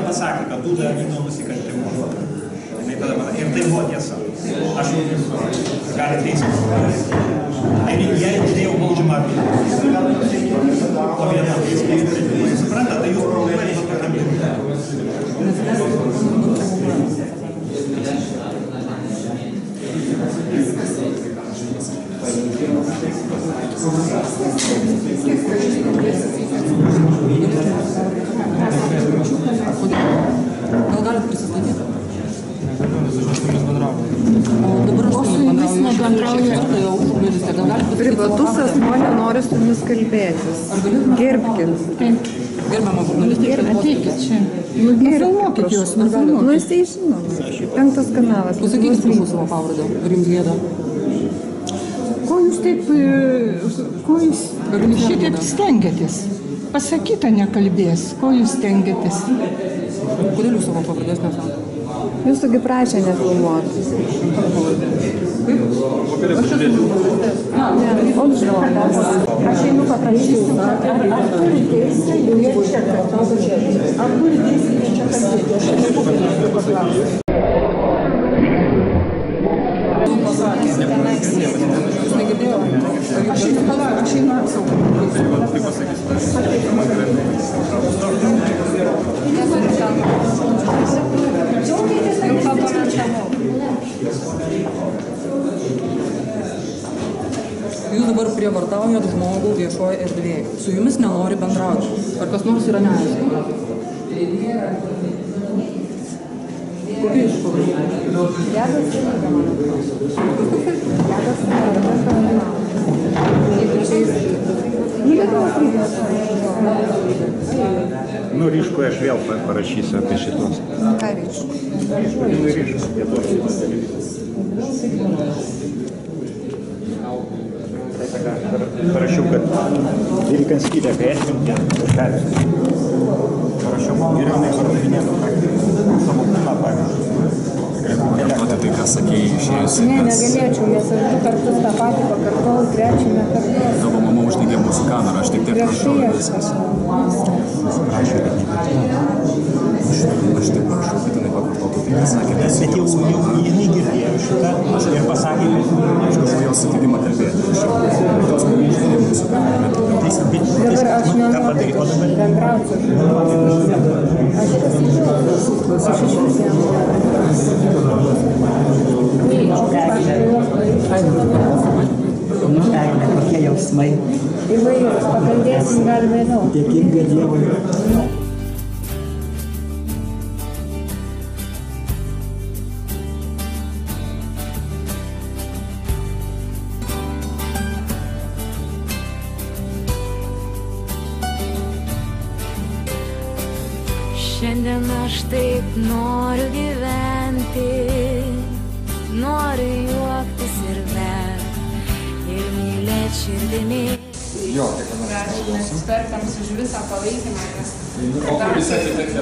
pasakė, kad Duda vykdo nusikaltimus. Ir tai buvo tiesa. Aš jau gali teismas. Ir jie uždėjau baudžiamą bylą. O viena teismai supranta, tai jūs problemai pakankamai. Gal galit prisistatyti? Aš su jumis bendrauju. O dabar aš su jumis nebendrauju. Privatus asmuo nenori su jumis kalbėtis. Gerbkit. Gerbiamą žurnalistę. Ateikit čia. Nufilmuokit juos. Nu, jisai žinoma. 5 kanalas. Pasakykit prašau savo pavardę. Ar jums gėda? Ko jūs taip, ko jūs šitaip stengiatės? Pasakyta nekalbės, ko jūs stengiatės? Kodėl jūs savo pavardės nesakot? Jūsųgi prašė nefilmuoti. Aš einu paprašyti, ar turi teisę joje čia kalbėti? Ar turi teisę čia kalbėti? Aš einu paprašyti. Aš einu apsaugą. Jūs dabar prievartaujat žmogų viešoje erdvėje. Su jumis nenori bendrauti. Ar kas nors yra neaišku? Kokia iš pavardžių? Nu, ryšku, aš vėl parašysiu apie šitos. Ką ryšku? Nu, ryšku, jie buvo šitos televizijos. Parašiau, kad Vilikanskytė, kai atsimtė, parašiau, geriau nepardavinėtų savo kūną, pavyzdžiui. Kartuoti tai, ką sakėjai, išėjusi. Ne, negalėčiau, nes aš 2 kartus tą patį pakartoju, 3 nekartoju. Tavo mama uždegė mūsų kamerą, aš tik taip prašau ir viskas. Aš tik prašau, kad jinai pakartotų tai, ką sakė. Bet jau jinai girdėjo šitą ir pasakė, kad Aš gavau jos sutikimą kalbėti. Tos mama uždegė mūsų kamerą. Dabar aš nenoriu bendrauti. Aš pasižiūrėjau su šešiusiem. Nu, Eglė, kokie jausmai? Įvairius, pakalbėsim gal vėliau. Dėkinga Dievui. Šiandien aš taip noriu gyventi, noriu juoktis ir verkt, ir mylėt širdimi. Ačiū ekspertams už visą palaikymą. O kur jūs atėjote?